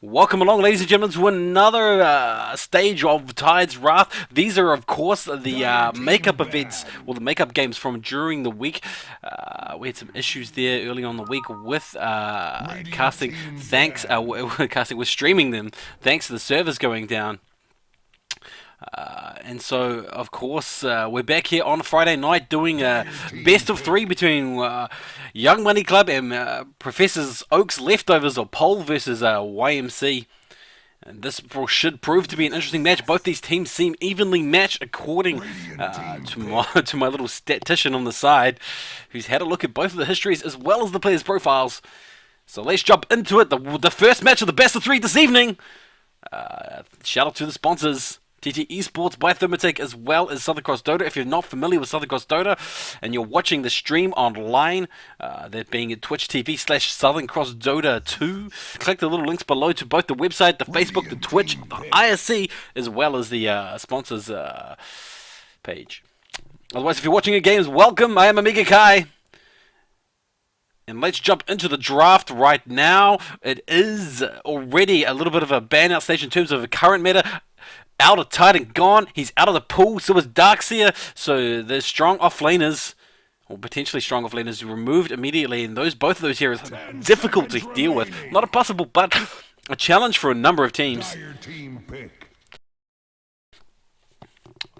Welcome along, ladies and gentlemen, to another stage of Tide's Wrath. These are, of course, the makeup events, or the makeup games from during the week. We had some issues there early on the week with casting. Casting, we're streaming them, thanks to the servers going down. And so, of course, we're back here on Friday night doing a best of three between Young Money Club and Professor Oak's Leftovers, or POL versus YMC. And this should prove to be an interesting match. Both these teams seem evenly matched according to my little statistician on the side, who's had a look at both of the histories as well as the players' profiles. So let's jump into it. The first match of the best of three this evening. Shout out to the sponsors. TT Esports by Thermatech, as well as Southern Cross Dota. If you're not familiar with Southern Cross Dota and you're watching the stream online, that being at Twitch TV/Southern Cross Dota 2, click the little links below to both the website, the Facebook, the Twitch, the ISC, as well as the sponsors page. Otherwise, if you're watching your games, welcome. I am Amiga Kai. And let's jump into the draft right now. It is already a little bit of a ban-out stage in terms of the current meta. Out of Titan gone, he's out of the pool, so is Darkseer, so the strong offlaners, or potentially strong offlaners, removed immediately, and both of those heroes are difficult to deal with. Not impossible, but a challenge for a number of teams.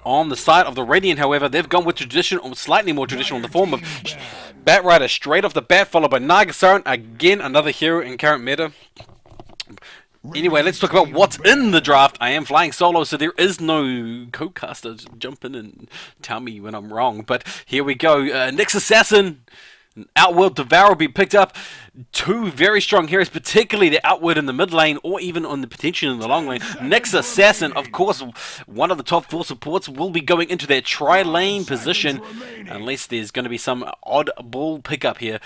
On the side of the Radiant, however, they've gone with traditional, slightly more traditional, in the form of Batrider straight off the bat, followed by Nagasaran, again another hero in current meta. Anyway, let's talk about what's in the draft. I am flying solo, so there is no co-caster to jump in and tell me when I'm wrong. But here we go. Nyx Assassin, Outworld Devourer will be picked up. Two very strong heroes, particularly the Outward in the mid lane, or even on the potential in the long lane. Nyx Assassin, of course, one of the top 4 supports, will be going into their tri-lane position, unless there's going to be some oddball pickup here.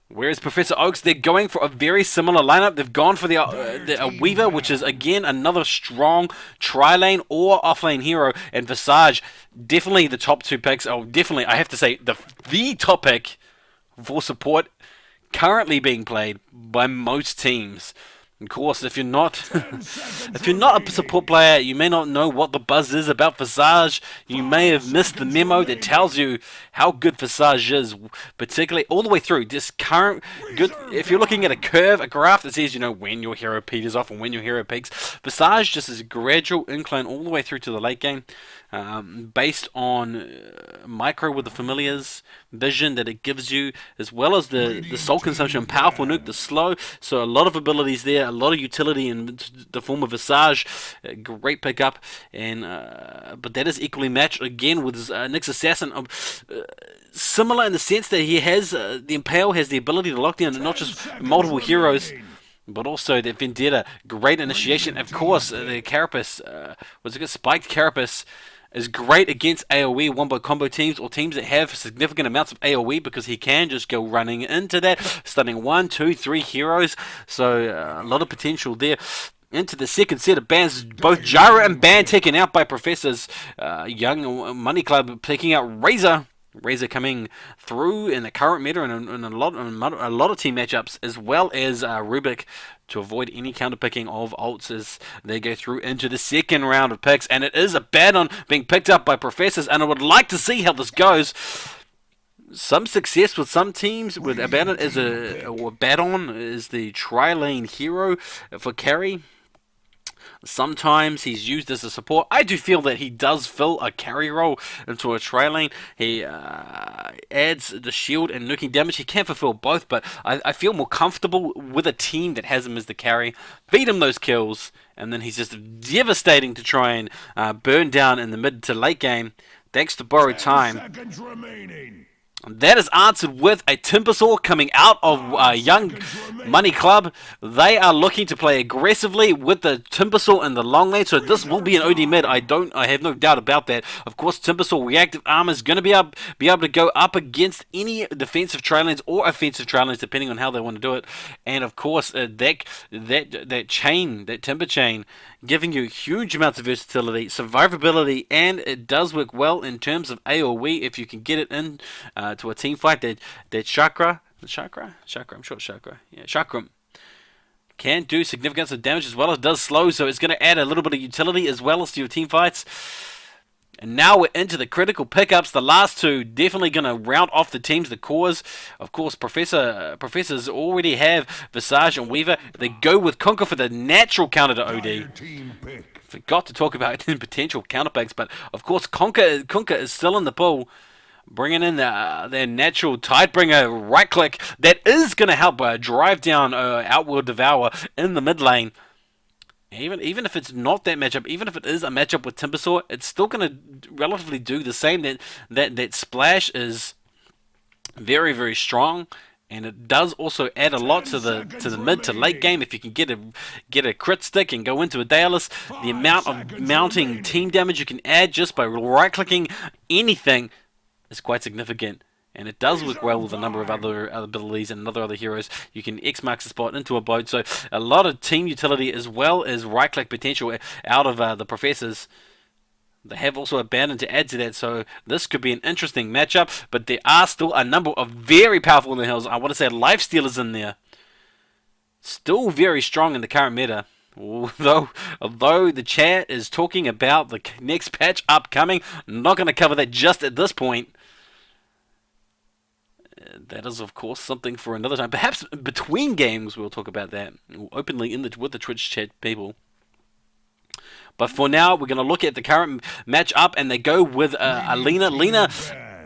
Whereas Professor Oaks, they're going for a very similar lineup. They've gone for the Weaver, which is, again, another strong tri-lane or off-lane hero. And Visage, definitely the top 2 picks. Oh, definitely, I have to say, the top pick for support currently being played by most teams. Of course, if you're not a support player, you may not know what the buzz is about Visage. You may have missed the memo that tells you how good Visage is, particularly all the way through. Just current good. If you're looking at a curve, a graph that says, when your hero peters off and when your hero peaks, Visage just is a gradual incline all the way through to the late game, based on micro with the familiars, vision that it gives you, as well as the soul consumption, powerful nuke, the slow. So a lot of abilities there, a lot of utility in the form of Visage. Great pickup, and but that is equally matched again with Nyx Assassin. Similar in the sense that he has the Impale has the ability to lock down not just multiple heroes, but also the Vendetta. Great initiation. Of course, the Carapace, Spiked Carapace, is great against AoE wombo combo teams, or teams that have significant amounts of AoE, because he can just go running into that, stunning 1, 2, 3 heroes. So a lot of potential there. Into the second set of bans, both Gyro and Ban taken out by Professors. Young Money Club picking out Razor. Razor coming through in the current meta and in a lot of team matchups, as well as Rubik, to avoid any counterpicking of ults as they go through into the second round of picks. And it is a Baton being picked up by Professors, and I would like to see how this goes. Some success with some teams with Abaddon as Baton is the tri-lane hero for carry. Sometimes he's used as a support. I do feel that he does fill a carry role into a tri-lane. He adds the shield and nuking damage. He can fulfill both, but I feel more comfortable with a team that has him as the carry. Feed him those kills, and then he's just devastating to try and burn down in the mid to late game, thanks to borrowed time. That is answered with a Timbersaw coming out of Young Money Club. They are looking to play aggressively with the Timbersaw in the long lane, so this will be an OD mid. I have no doubt about that. Of course, Timbersaw reactive armor is going to be able to go up against any defensive tri-lanes or offensive tri-lanes, depending on how they want to do it. And of course, that Timber chain, giving you huge amounts of versatility, survivability, and it does work well in terms of AoE if you can get it in to a team fight. That Chakra, I'm sure it's Chakra. Yeah, Chakram. can do significant damage as well as does slow, so it's going to add a little bit of utility as well as to your team fights. And now we're into the critical pickups. The last two definitely going to round off the teams, the cores. Of course, Professors already have Visage and Weaver. They go with Conquer for the natural counter to OD. Forgot to talk about potential counter picks, but of course Conquer is still in the pool. Bringing in their natural Tidebringer right click that is going to help drive down Outworld Devour in the mid lane. Even if it's not that matchup, even if it is a matchup with Timbersaw, it's still going to relatively do the same. That splash is very, very strong, and it does also add a lot to the mid to late game. If you can get a crit stick and go into a Daedalus, the amount of mounting team damage you can add just by right clicking anything is quite significant. And it does work well with a number of other abilities and other heroes. You can X marks the spot into a boat. So a lot of team utility as well as right-click potential out of the Professors. They have also Abandon to add to that. So this could be an interesting matchup. But there are still a number of very powerful in the hills. I want to say Lifestealers in there. Still very strong in the current meta. Although the chat is talking about the next patch upcoming. I'm not going to cover that just at this point. That is, of course, something for another time. Perhaps between games we'll talk about that openly with the Twitch chat people. But for now, we're going to look at the current match up, and they go with Lina. Lina,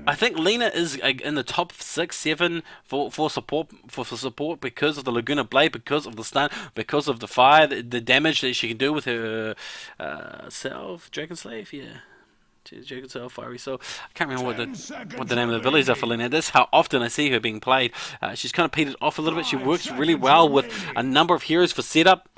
I think Lina is in the top 6, 7 for support because of the Laguna Blade, because of the stun, because of the fire, the damage that she can do with her self Dragon Slave. Yeah. Dragon Soul, Fiery Soul. I can't remember what the name of the abilities are for Lina. That's how often I see her being played. She's kind of petered off a little bit. She works really well with a number of heroes for setup.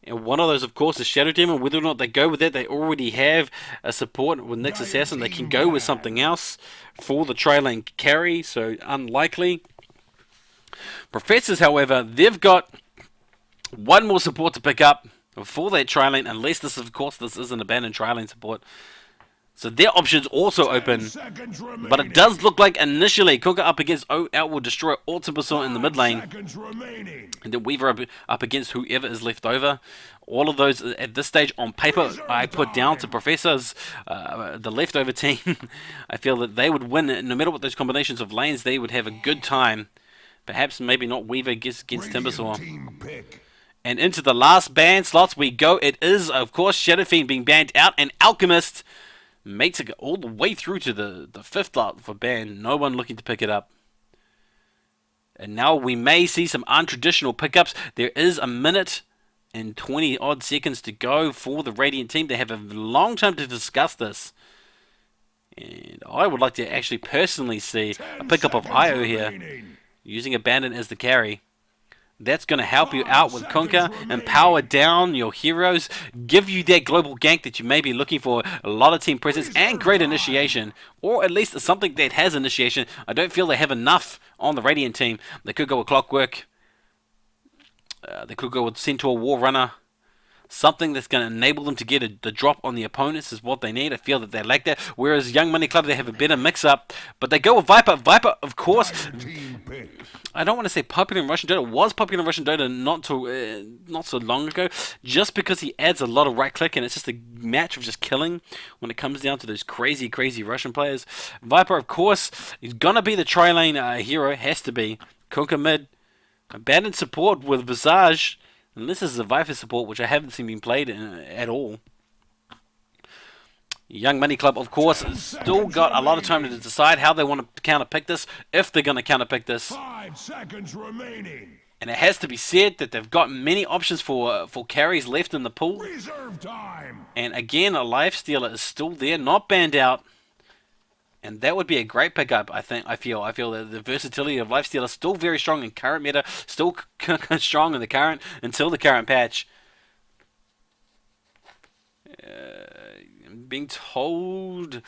And one of those, of course, is Shadow Demon. Whether or not they go with that, they already have a support with Nyx Assassin. They can go with something else for the tri-lane carry, so unlikely. Professors, however, they've got one more support to pick up for that tri-lane, unless this, of course, this is an abandoned tri-lane support. So their options also open, but it does look like initially Kuka up against Outworld Destroyer or Timbersaw in the mid lane, and then Weaver up against whoever is left over. All of those at this stage on paper I put down to Professors, the leftover team. I feel that they would win no matter what those combinations of lanes. They would have a good time. Perhaps maybe not Weaver against Timbersaw. And into the last ban slots we go. It is, of course, Shadow Fiend being banned out, and Alchemist makes it all the way through to the 5th lot for ban. No one looking to pick it up. And now we may see some untraditional pickups. There is a minute and 20 odd seconds to go for the Radiant team. They have a long time to discuss this. And I would like to actually personally see a pickup of Io here, using Abandon as the carry. That's going to help you out with Kunkka, empower down your heroes, give you that global gank that you may be looking for, a lot of team presence, and great initiation, or at least something that has initiation. I don't feel they have enough on the Radiant team. They could go with Clockwork, they could go with Centaur War Runner. Something that's going to enable them to get the drop on the opponents is what they need. I feel that they lack that. Whereas Young Money Club, they have a better mix-up. But they go with Viper. Viper, of course, I don't want to say popular in Russian Dota. It was popular in Russian Dota not so long ago. Just because he adds a lot of right-click, and it's just a match of just killing when it comes down to those crazy, crazy Russian players. Viper, of course, is going to be the tri-lane hero. Has to be. Kunkka mid. Abandoned support with Visage. And this is a Viper support, which I haven't seen being played at all. Young Money Club, of course, has still got a lot of time to decide how they want to counter-pick this, if they're going to counter-pick this. 5 seconds remaining. And it has to be said that they've got many options for carries left in the pool. Reserve time. And again, a Lifestealer is still there, not banned out. And that would be a great pickup, I feel that the versatility of Lifestealer is still very strong in current meta, still strong in the current, until the current patch. I'm being told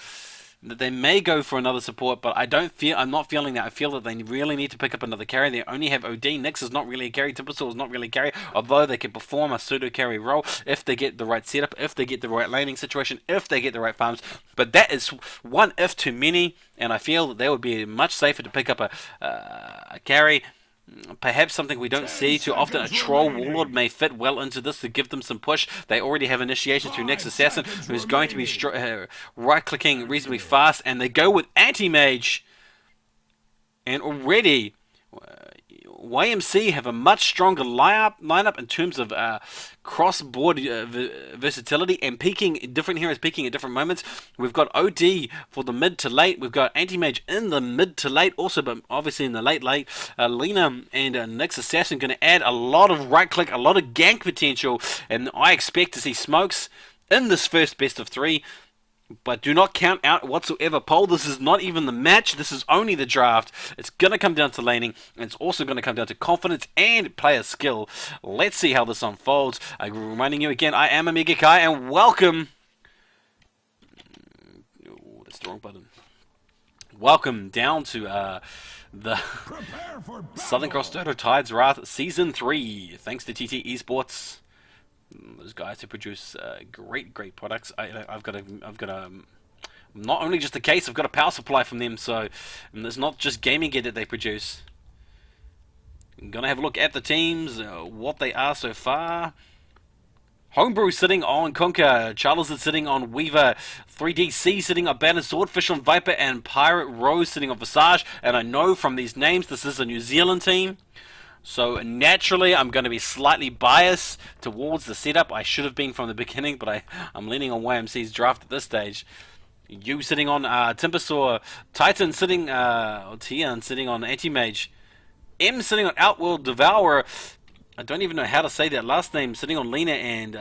that they may go for another support, but I'm not feeling that. I feel that they really need to pick up another carry. They only have OD. Nyx is not really a carry. Timbersaw is not really a carry, although they can perform a pseudo carry role if they get the right setup, if they get the right laning situation, if they get the right farms. But that is one if too many, and I feel that they would be much safer to pick up a carry. Perhaps something we don't see too often. A Troll Warlord may fit well into this to give them some push. They already have initiation through Next Assassin, who's going to be right-clicking reasonably fast, and they go with Anti-Mage. And already, YMC have a much stronger lineup in terms of cross-board versatility and peaking, different heroes peaking at different moments. We've got OD for the mid to late. We've got Anti-Mage in the mid to late also, but obviously in the late. Lena and Nyx Assassin going to add a lot of right-click, a lot of gank potential, and I expect to see smokes in this first best of 3. But do not count out whatsoever POL. This is not even the match. This is only the draft. It's going to come down to laning. And it's also going to come down to confidence and player skill. Let's see how this unfolds. Reminding you again, I am Omega Kai, and welcome. Oh, that's the wrong button. Welcome down to the Southern Cross Dota Tides Wrath Season 3. Thanks to TT Esports. Those guys who produce great products. I've got not only just a case, I've got a power supply from them. So it's not just gaming gear that they produce. I'm gonna have a look at the teams, what they are so far. Homebrew sitting on Kunkka, Charles is sitting on Weaver, 3DC sitting on Banner, Swordfish on Viper, and Pirate Rose sitting on Visage. And I know from these names this is a New Zealand team. So naturally, I'm going to be slightly biased towards the setup. I should have been from the beginning, but I'm leaning on YMC's draft at this stage. You sitting on Timbersaw, Titan sitting, Tian sitting on Anti-Mage, M sitting on Outworld Devourer. I don't even know how to say that last name. Sitting on Lena, and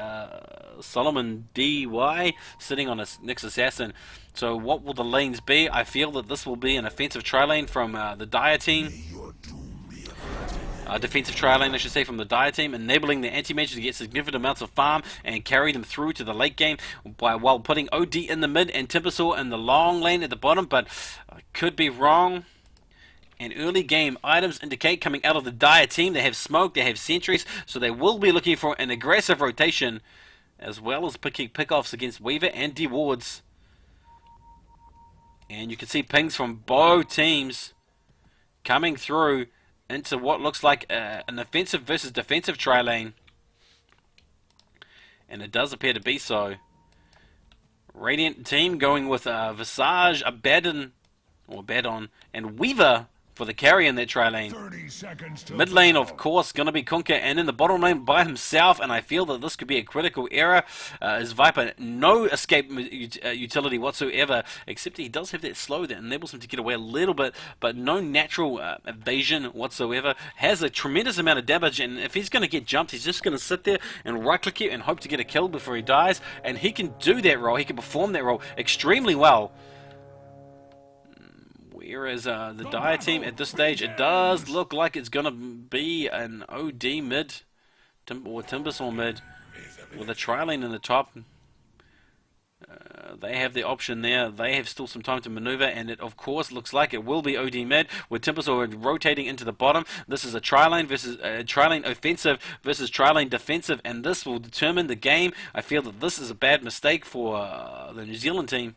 Solomon DY sitting on a Nyx Assassin. So what will the lanes be? I feel that this will be an offensive tri-lane from the Dire team. Defensive tri-lane, I should say, from the Dire team, enabling the Anti-Mage to get significant amounts of farm and carry them through to the late game while putting OD in the mid and Timbersaw in the long lane at the bottom, but I could be wrong. And early game items indicate coming out of the Dire team, they have smoke, they have sentries, so they will be looking for an aggressive rotation as well as picking pickoffs against Weaver and D-Wards. And you can see pings from both teams coming through into what looks like an offensive versus defensive tri-lane. And it does appear to be so. Radiant team going with Visage, Abaddon, and Weaver for the carry in that tri-lane. Mid lane, of course, going to be Kunkka, and in the bottom lane by himself, and I feel that this could be a critical error. As Viper, no escape utility whatsoever, except he does have that slow that enables him to get away a little bit, but no natural evasion whatsoever. Has a tremendous amount of damage, and if he's going to get jumped, he's just going to sit there and right-click it and hope to get a kill before he dies, and he can do that role, he can perform that role extremely well. Whereas the Dire team at this stage, it does look like it's going to be an OD mid, or Timbersaw mid, with a tri-lane in the top. They have the option there. They have still some time to maneuver, and it of course looks like it will be OD mid, with Timbersaw rotating into the bottom. This is a tri-lane versus tri-lane offensive versus tri-lane defensive, and this will determine the game. I feel that this is a bad mistake for the New Zealand team.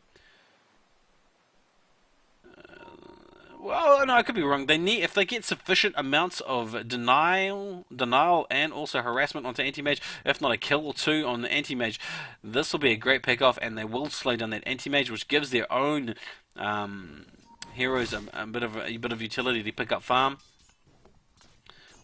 Well, no, I could be wrong. They need, if they get sufficient amounts of denial, and also harassment onto Anti-Mage, if not a kill or two on the Anti-Mage, this will be a great pick-off, and they will slow down that Anti-Mage, which gives their own heroes a bit of utility to pick up farm,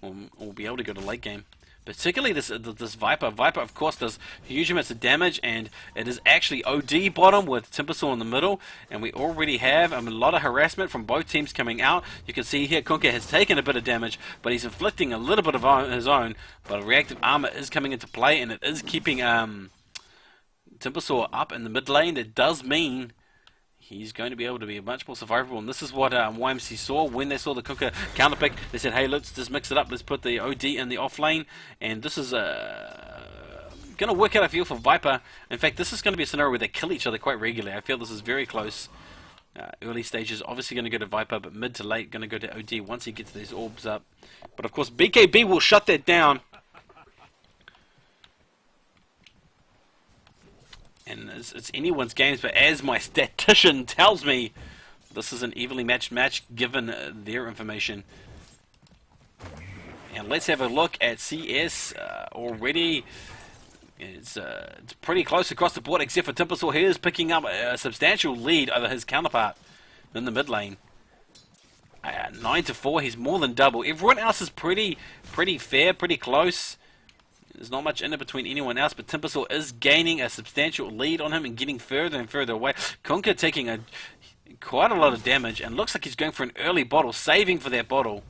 or be able to go to late game. Particularly this Viper. Viper, of course, does huge amounts of damage, and it is actually OD bottom with Timbersaw in the middle, and we already have a lot of harassment from both teams coming out. You can see here Kunkka has taken a bit of damage, but he's inflicting a little bit of his own, but reactive armor is coming into play, and it is keeping Timbersaw up in the mid lane. That does mean he's going to be able to be much more survivable, and this is what YMC saw when they saw the Kunkka counterpick. They said, hey, let's just mix it up. Let's put the OD in the off lane, and this is going to work out, I feel, for Viper. In fact, this is going to be a scenario where they kill each other quite regularly. I feel this is very close. Early stages, obviously going to go to Viper, but mid to late, going to go to OD once he gets these orbs up. But, of course, BKB will shut that down. And it's anyone's games, but as my statistician tells me, this is an evenly matched match given their information. And let's have a look at CS already. It's pretty close across the board, except for Timbersaw. He is picking up a substantial lead over his counterpart in the mid lane. 9-4, he's more than double. Everyone else is pretty fair, pretty close. There's not much in it between anyone else, but Timbersaw is gaining a substantial lead on him and getting further and further away. Kunkka taking quite a lot of damage, and looks like he's going for an early bottle, saving for that bottle.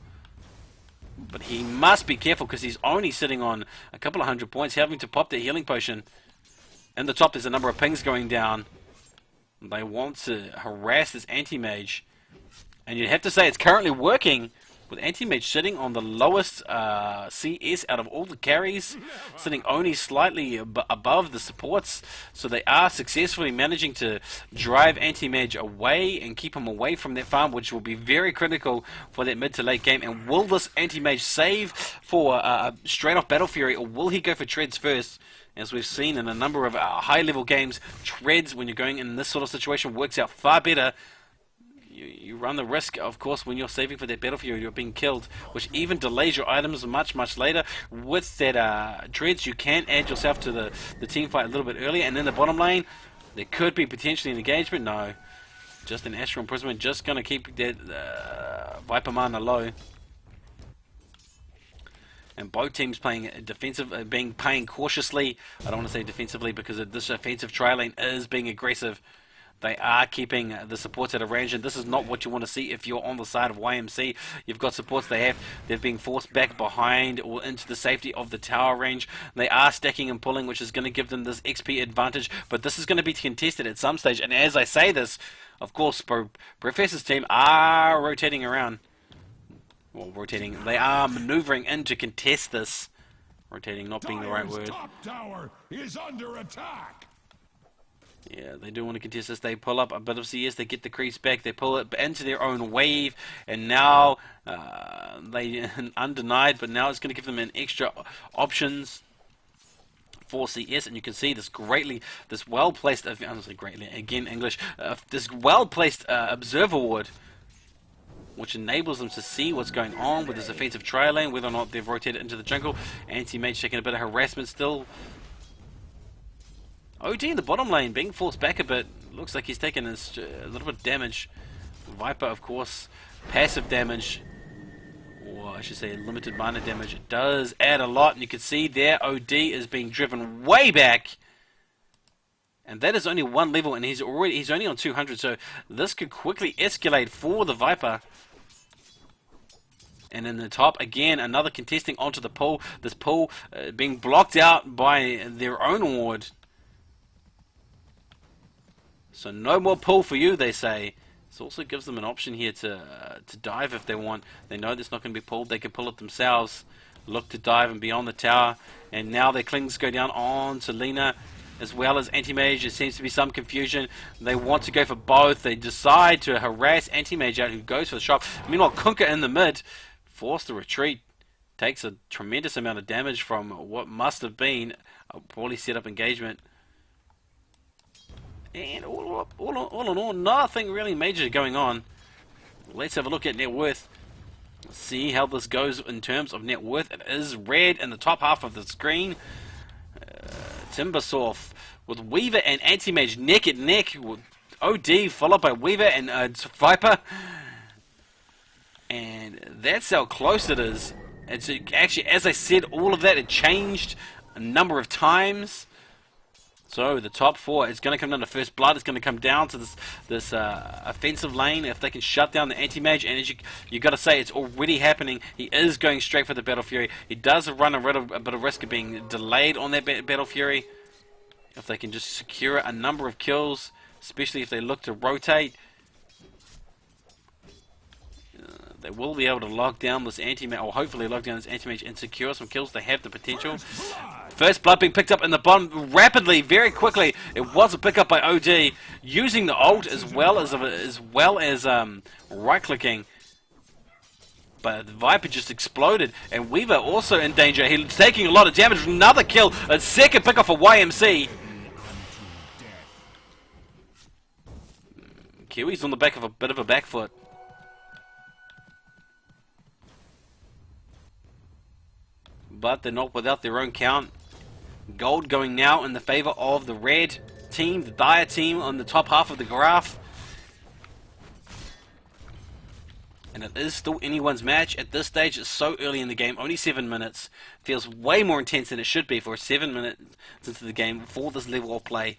But he must be careful because he's only sitting on a couple of 100 points, having to pop their healing potion. In the top, there's a number of pings going down. They want to harass this anti-mage. And you'd have to say it's currently working, with anti-mage sitting on the lowest CS out of all the carries, sitting only slightly above the supports. So they are successfully managing to drive anti-mage away and keep him away from that farm, which will be very critical for that mid to late game. And will this anti-mage save for straight off Battle Fury, or will he go for treads first? As we've seen in a number of high-level games, treads, when you're going in this sort of situation, works out far better. You run the risk, of course, when you're saving for that Battle Fury, you're being killed, which even delays your items much later. With that treads, you can add yourself to the team fight a little bit earlier. And in the bottom lane, there could be potentially an engagement. No, just an Astral Imprisonment, just going to keep that Viper mana low. And both teams playing defensive, playing cautiously. I don't want to say defensively because this offensive tri lane is being aggressive. They are keeping the supports at a range, and this is not what you want to see if you're on the side of YMC. You've got supports they're being forced back behind or into the safety of the tower range. They are stacking and pulling, which is going to give them this XP advantage, but this is going to be contested at some stage. And as I say this, of course, Professor's team are rotating around. Well, rotating. They are maneuvering in to contest this. Rotating not being the right word. Top tower is under attack. Yeah, they do want to contest this. They pull up a bit of CS, they get the creeps back, they pull it into their own wave, and now they undenied, but now it's going to give them an extra options for CS, and you can see this well-placed, honestly greatly, again English, this well-placed observer ward, which enables them to see what's going on with this offensive tri lane, whether or not they've rotated into the jungle. Anti-mage taking a bit of harassment still. OD in the bottom lane being forced back a bit. Looks like he's taken a little bit of damage. Viper, of course, passive damage, or I should say limited mana damage. It does add a lot, and you can see there OD is being driven way back. And that is only one level, and he's only on 200, so this could quickly escalate for the Viper. And in the top, again, another contesting onto the pool. This pool being blocked out by their own ward. So no more pull for you, they say. This also gives them an option here to dive if they want. They know it's not going to be pulled. They can pull it themselves. Look to dive and beyond the tower. And now their clings go down on to Lina, as well as Anti-Mage. There seems to be some confusion. They want to go for both. They decide to harass Anti-Mage out, who goes for the shot. Meanwhile, Kunkka in the mid, forced to retreat. Takes a tremendous amount of damage from what must have been a poorly set up engagement. And all in all, nothing really major going on. Let's have a look at net worth. See how this goes in terms of net worth. It is red in the top half of the screen. Timbersaw with Weaver and Anti-Mage neck and neck. With OD followed by Weaver and Viper. And that's how close it is. It's actually, as I said, all of that, it changed a number of times. So the top four is going to come down to first blood. It's going to come down to this offensive lane. If they can shut down the anti-mage, and as you got to say, it's already happening. He is going straight for the Battle Fury. He does run a bit of risk of being delayed on that Battle Fury. If they can just secure a number of kills, especially if they look to rotate, they will be able to lock down this anti-mage, or hopefully lock down this anti-mage and secure some kills. They have the potential. First blood being picked up in the bottom rapidly, very quickly. It was a pickup by OD, using the ult as well as right-clicking. But the Viper just exploded, and Weaver also in danger. He's taking a lot of damage. Another kill, a second pickup for YMC. Kiwi's on the back of a bit of a back foot. but they're not without their own count. Gold going now in the favor of the red team, the Dire team on the top half of the graph. And it is still anyone's match. At this stage, it's so early in the game, only 7 minutes. Feels way more intense than it should be for 7 minutes into the game for this level of play.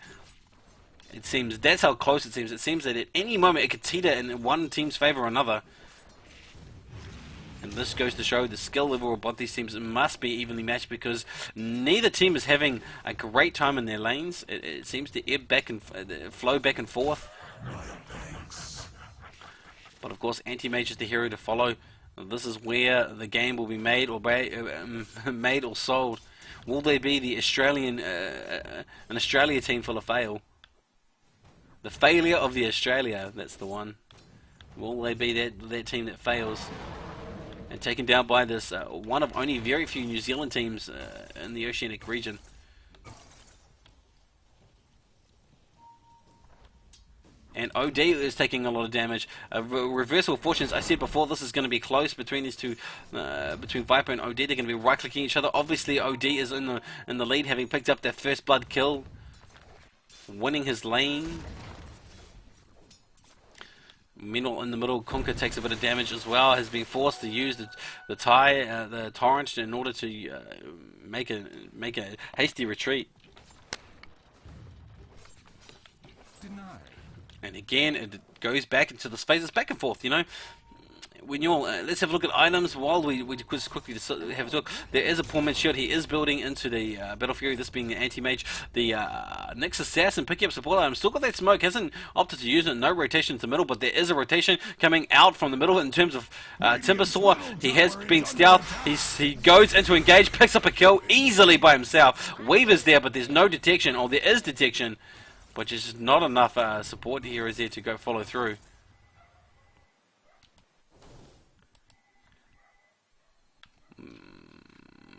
It seems, that's how close it seems. It seems that at any moment it could teeter in one team's favor or another. And this goes to show the skill level of both these teams must be evenly matched, because neither team is having a great time in their lanes. It seems to ebb back and flow back and forth. But of course, Anti-Mage is the hero to follow. This is where the game will be made or made or sold. Will there be the Australian, an Australia team full of fail? The failure of the Australia, that's the one. Will they be that team that fails? And taken down by this one of only very few New Zealand teams in the Oceanic region. And OD is taking a lot of damage. Reversal of fortunes. I said before, this is going to be close between these two, between Viper and OD. They're going to be right-clicking each other. Obviously, OD is in the lead, having picked up their first blood kill, winning his lane. Meanwhile, in the middle, Kunkka takes a bit of damage as well. Has been forced to use the torrent in order to make a hasty retreat. And again, it goes back into the phases back and forth, you know. When you're, let's have a look at items while we just quickly have a look. There is a poor man's shield. He is building into the Battle Fury, this being the Anti-Mage. The next Assassin picking up support item. Still got that smoke, hasn't opted to use it. No rotation to the middle, but there is a rotation coming out from the middle in terms of Timbersaw. He has been stealth. He goes into engage, picks up a kill easily by himself. Weaver's there, but there's no detection, or there is detection, but just not enough support here is there to go follow through.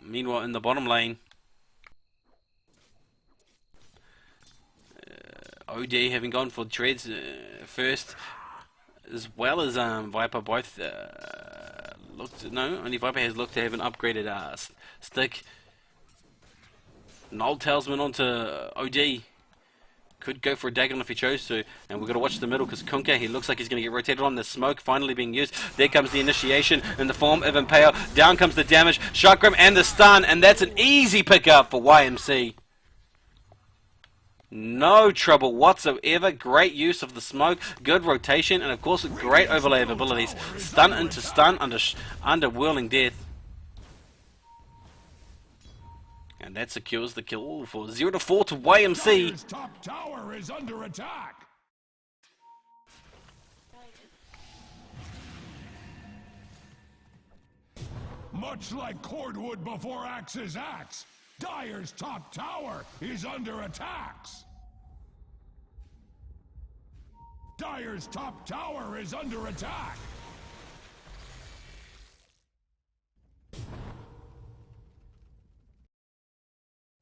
Meanwhile, in the bottom lane, OD having gone for Dreads first, as well as Viper, both looked. No, only Viper has looked to have an upgraded stick. Null Talisman onto OD. Could go for a Dagon if he chose to, and we've got to watch the middle because Kunkka, he looks like he's going to get rotated on. The smoke finally being used. There comes the initiation in the form of Impale. Down comes the damage, Chakram, and the stun, and that's an easy pickup for YMC. No trouble whatsoever. Great use of the smoke, good rotation, and of course a great overlay of abilities. Stun into stun under whirling death. And that secures the kill for 0-4 to YMC. Dyer's top tower is under attack. Much like cordwood before axe's axe, Dyer's top tower is under attacks. Dyer's top tower is under attack.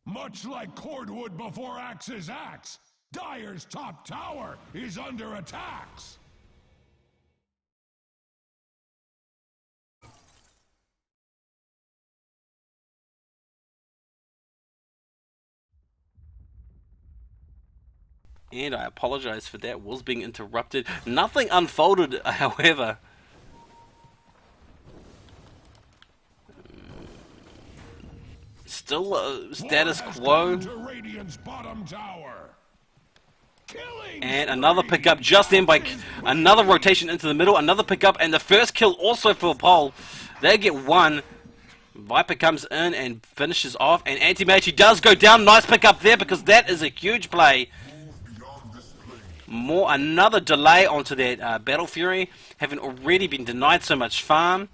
Much like cordwood before axe's axe, Dyer's top tower is under attacks. And I apologize for that, was being interrupted. Nothing unfolded, however. Still status quo. And another pickup just then by another rotation into the middle. Another pickup and the first kill also for POL. They get one. Viper comes in and finishes off. And Anti-Mage, he does go down. Nice pickup there because that is a huge play. Another delay onto that Battle Fury. Having already been denied so much farm.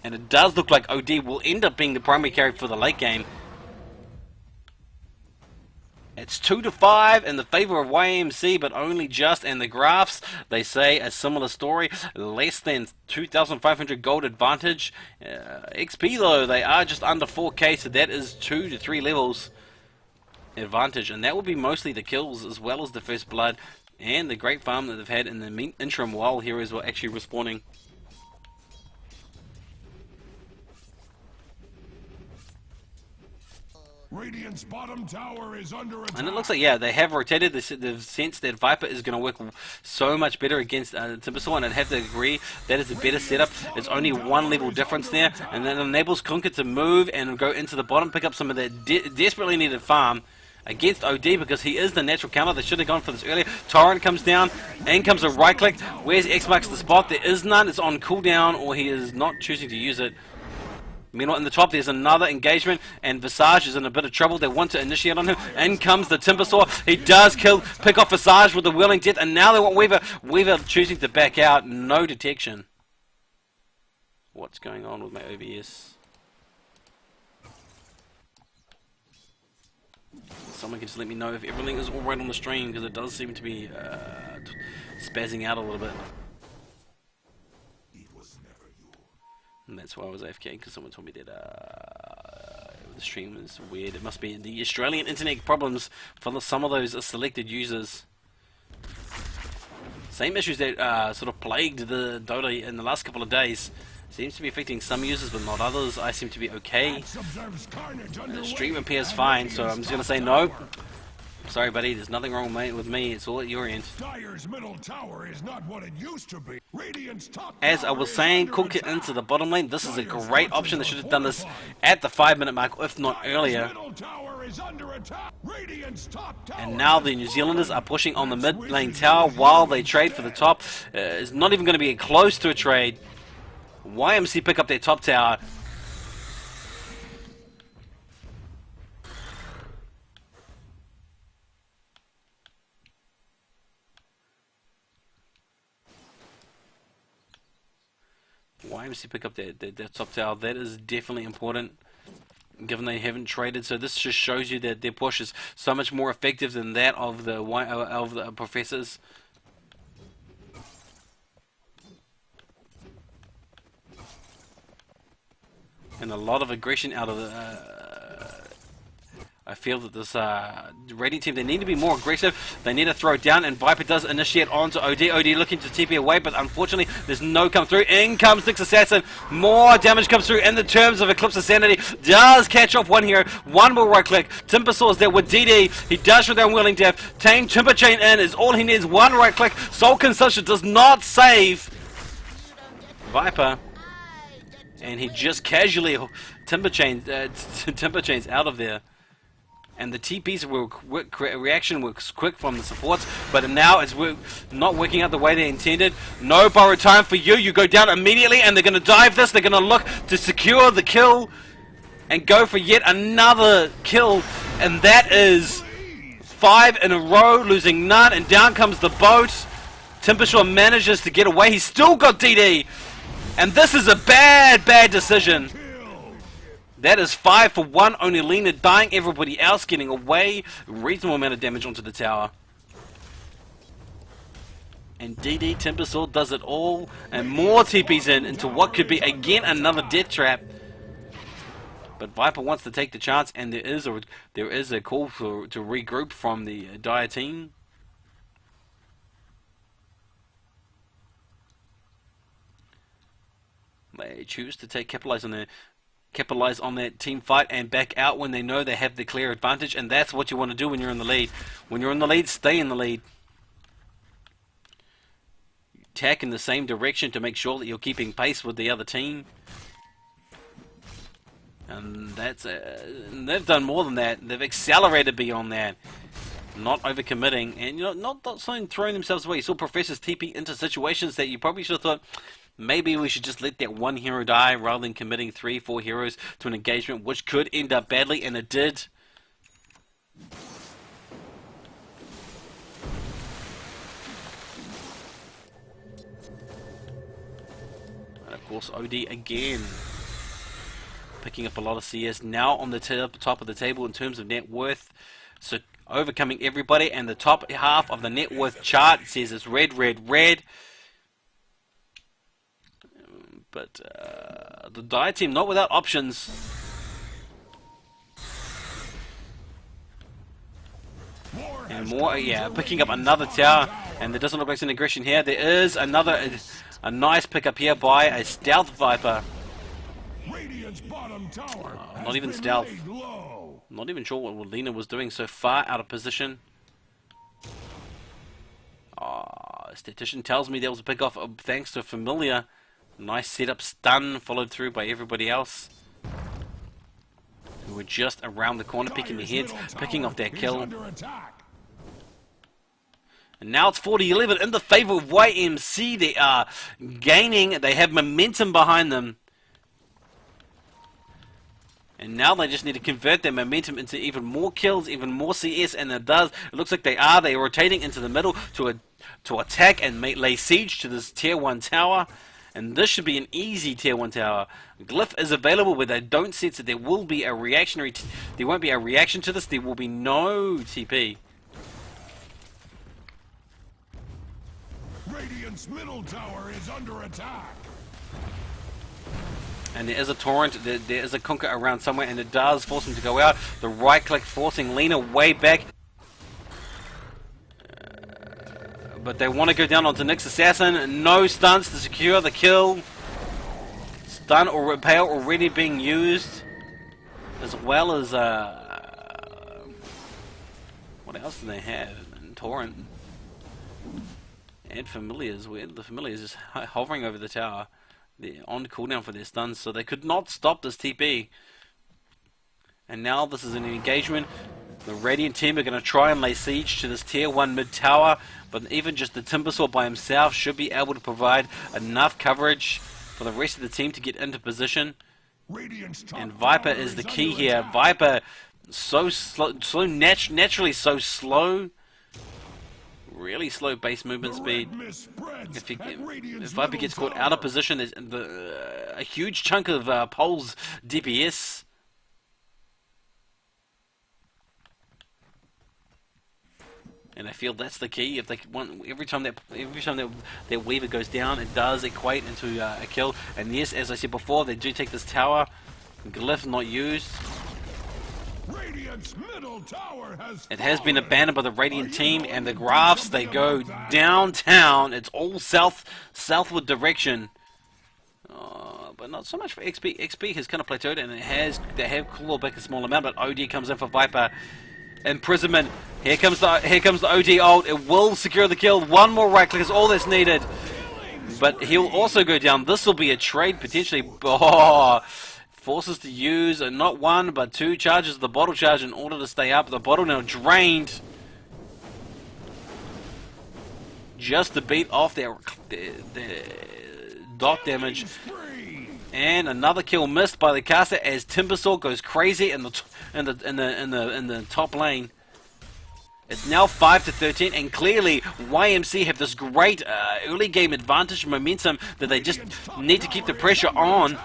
And it does look like OD will end up being the primary character for the late game. It's 2-5 in the favor of YMC, but only just. And the graphs, they say a similar story. Less than 2,500 gold advantage. XP though, they are just under 4k, so that is 2 to 3 levels advantage. And that will be mostly the kills as well as the first blood. And the great farm that they've had in the interim while heroes were actually respawning. Radiant's bottom tower is under attack. And it looks like, yeah, they have rotated. They've sensed that Viper is going to work so much better against Timbersaw, and I'd have to agree that is a better setup. It's only one level difference there, and then enables Kunkka to move and go into the bottom, pick up some of that desperately needed farm against OD, because he is the natural counter. They should have gone for this earlier. Torrent comes down, and comes a right click. Where's X marks the spot? There is none. It's on cooldown, or he is not choosing to use it. Meanwhile, in the top, there's another engagement, and Visage is in a bit of trouble. They want to initiate on him. In comes the Timbersaw. He does pick off Visage with the Whirling Death, and now they want Weaver. Weaver choosing to back out. No detection. What's going on with my OBS? Someone can just let me know if everything is all right on the stream, because it does seem to be spazzing out a little bit. And that's why I was AFK, because someone told me that the stream is weird. It must be the Australian internet problems for some of those selected users. Same issues that sort of plagued the Dota in the last couple of days. Seems to be affecting some users, but not others. I seem to be okay. The stream appears fine, so I'm just going to say no. Sorry, buddy, there's nothing wrong with me. It's all at your end. Dire's middle tower is not what it used to be. Radiant's top As I was saying, cook it into the bottom lane. This is a great option. They should have done this at the 5-minute mark, if not earlier. And now the New Zealanders are pushing on the mid lane tower while they trade for the top. It's not even going to be close to a trade. YMC pick up their top tower. YMC pick up their top tower. That is definitely important, given they haven't traded. So this just shows you that their push is so much more effective than that of the professors. And a lot of aggression out of the. I feel that this Radiant team, they need to be more aggressive. They need to throw it down, and Viper does initiate onto OD. OD looking to TP away, but unfortunately there's no come through. In comes Nyx Assassin. More damage comes through in the terms of Eclipse of Sanity. Does catch off one hero. One more right click. Timbersaw's there with DD. He does show down Whirling Death. Tame Timber Chain in is all he needs. One right click. Soul Consumption does not save Viper. And he just casually Timber Chains out of there. And the TP's reaction was quick from the supports, but now it's not working out the way they intended. No borrowed time for you. You go down immediately, and they're going to dive this. They're going to look to secure the kill and go for yet another kill. And that is 5 in a row, losing none. And down comes the boat. Timbershaw manages to get away. He's still got DD. And this is a bad decision. That is 5 for 1, only Lena dying, everybody else getting away. Reasonable amount of damage onto the tower. And DD Timbersaw does it all, and more TPs into what could be again another death trap. But Viper wants to take the chance, and there is a call to regroup from the Dire team. They choose to capitalize on that team fight and back out when they know they have the clear advantage, and that's what you want to do when you're in the lead. When you're in the lead, stay in the lead. Attack in the same direction to make sure that you're keeping pace with the other team. And that's they've done more than that. They've accelerated beyond that. Not overcommitting, and not throwing themselves away. You saw Professors TP into situations that you probably should have thought, maybe we should just let that one hero die rather than committing 3-4 heroes to an engagement, which could end up badly, and it did. And of course, OD again picking up a lot of CS, now on the top of the table in terms of net worth. So overcoming everybody, and the top half of the net worth chart says it's red, red, red. But the Dire team not without options. And more, yeah, picking up another tower, and there doesn't look like an aggression here. There is a nice pickup here by a Stealth Viper. Radiant's bottom tower Not even stealth. Not even sure what Lena was doing so far out of position. Statistician tells me there was a pick off thanks to Familiar. Nice setup stun followed through by everybody else, who were just around the corner picking their heads, picking off their kill. And now it's 40-11 in the favor of YMC. They are gaining. They have momentum behind them. And now they just need to convert their momentum into even more kills, even more CS, and it does. It looks like they are. They're rotating into the middle to attack and lay siege to this tier 1 tower. And this should be an easy tier 1 tower. Glyph is available where they don't sense that there will be a reactionary. There won't be a reaction to this. There will be no TP. Radiant's middle tower is under attack. And there is a torrent, there is a Kunkka around somewhere, and it does force him to go out. The right click forcing Lena way back. But they want to go down onto Nyx Assassin. No stunts to secure the kill. Stun or repel already being used. As well as, what else do they have? And torrent. And Familiars, where the Familiars is hovering over the tower. They're on cooldown for their stuns, so they could not stop this TP. And now this is an engagement. The Radiant team are going to try and lay siege to this tier 1 mid tower, but even just the Timbersaw by himself should be able to provide enough coverage for the rest of the team to get into position. And Viper is the key here. Viper so slow, naturally so slow. Really slow base movement speed. If Viper gets caught out of position, there's a huge chunk of POL's DPS. And I feel that's the key. If they want, every time that their Weaver goes down, it does equate into a kill. And yes, as I said before, they do take this tower. Glyph not used. It has been abandoned by the Radiant team, and the graphs, they go downtown. It's all southward direction. But not so much for XP. XP has kind of plateaued, and they have clawed back a small amount, but OD comes in for Viper. Imprisonment. Here comes the OD ult. It will secure the kill. One more right click is all that's needed. But he'll also go down. This will be a trade potentially. Forces to use not one but 2 charges of the bottle charge in order to stay up. The bottle now drained. Just to beat off their dot damage. And another kill missed by the caster as Timbersaw goes crazy in the top lane. It's now 5-13, and clearly YMC have this great early game advantage momentum that they just need to keep the pressure on.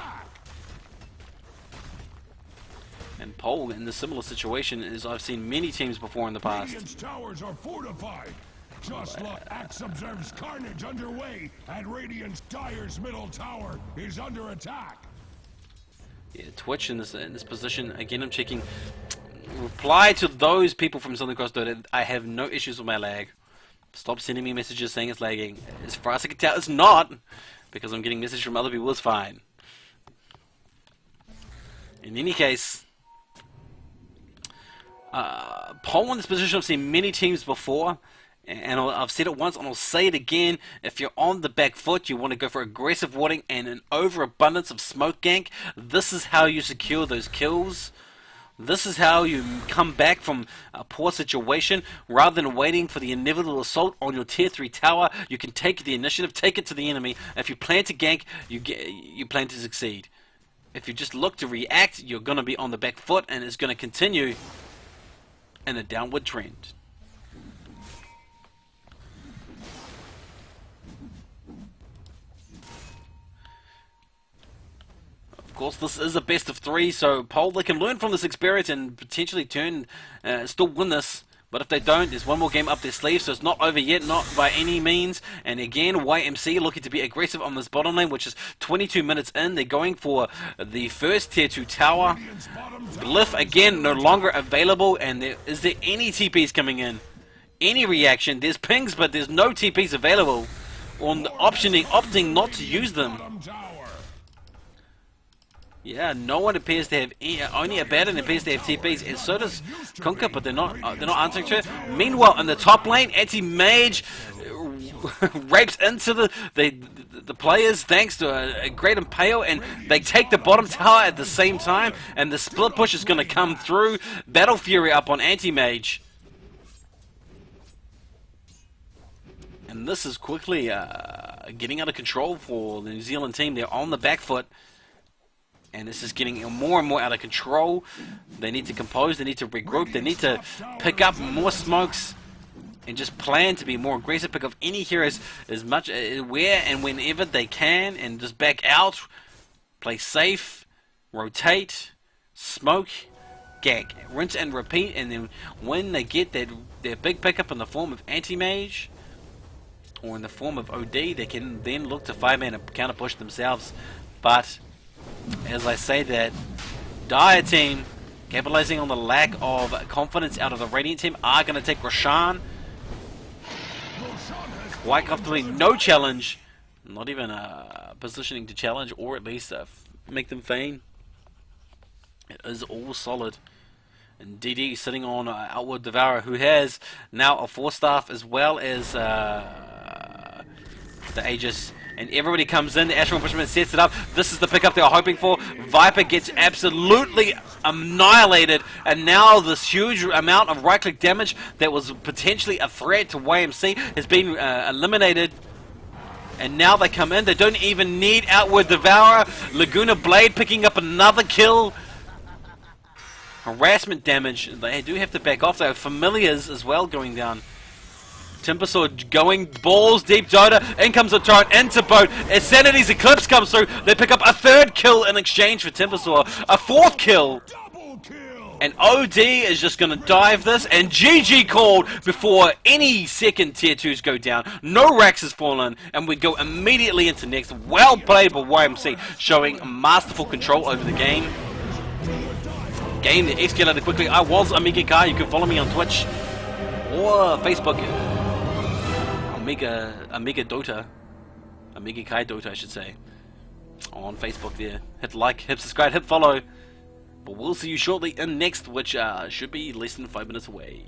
And POL in the similar situation as I've seen many teams before in the past. Radiant's towers are fortified. Just look, Axe observes carnage underway, and Radiant's Dire's middle tower is under attack. Yeah, Twitch in this position again. I'm checking. Reply to those people from Southern Cross Dota. I have no issues with my lag. Stop sending me messages saying it's lagging. As far as I can tell, it's not, because I'm getting messages from other people. It's fine. In any case. POL in this position, I've seen many teams before, and I've said it once and I'll say it again. If you're on the back foot, you want to go for aggressive warding and an overabundance of smoke gank. This is how you secure those kills. This is how you come back from a poor situation. Rather than waiting for the inevitable assault on your tier 3 tower, you can take the initiative, take it to the enemy. If you plan to gank, you plan to succeed. If you just look to react, you're going to be on the back foot, and it's going to continue in a downward trend. Of course, this is a best of 3, so POL, they can learn from this experience and potentially still win this. But if they don't, there's one more game up their sleeve, so it's not over yet, not by any means. And again, YMC looking to be aggressive on this bottom lane, which is 22 minutes in. They're going for the first tier 2 tower. Glyph, again, no longer available. And is there any TPs coming in? Any reaction? There's pings, but there's no TPs available. Or opting not to use them. Yeah, no one appears to have only Abaddon appears to have TPs, and so does Kunkka, but they're not answering to it. Meanwhile, in the top lane, anti-mage rapes into the players thanks to a great impale, and they take the bottom tower at the same time, and the split push is going to come through. Battle Fury up on anti-mage. And this is quickly getting out of control for the New Zealand team. They're on the back foot. And this is getting more and more out of control. They need to compose, they need to regroup, they need to pick up more smokes and just plan to be more aggressive, pick up any heroes as much where and whenever they can, and just back out, play safe, rotate, smoke, gag, rinse and repeat, and then when they get their big pickup in the form of anti-mage or in the form of OD, they can then look to 5-man and counter push themselves. But as I say that, Dire team, capitalizing on the lack of confidence out of the Radiant team, are going to take Roshan. Quite comfortably, no challenge, not even positioning to challenge, or at least make them feign. It is all solid. And DD sitting on Outward Devourer, who has now a 4-staff as well as the Aegis. And everybody comes in, the Astral Pushman sets it up. This is the pickup they were hoping for. Viper gets absolutely annihilated, and now this huge amount of right-click damage that was potentially a threat to YMC has been eliminated. And now they come in, they don't even need Outward Devourer. Laguna Blade picking up another kill. Harassment damage, they do have to back off. They have Familiars as well going down. Timbersaw going balls deep. Dota, in comes a torrent into boat. As Sanity's Eclipse comes through, they pick up a 3rd kill in exchange for Timbersaw. A 4th kill. And OD is just going to dive this, and GG called before any second tier 2s go down. No Rax has fallen, and we go immediately into next. Well played by YMC, showing masterful control over the game. Game that escalated quickly. I was Amiga Kai. You can follow me on Twitch or Facebook. Amiga Dota. Amiga Kai Dota, I should say. On Facebook there. Hit like, hit subscribe, hit follow. But we'll see you shortly in next, which should be less than 5 minutes away.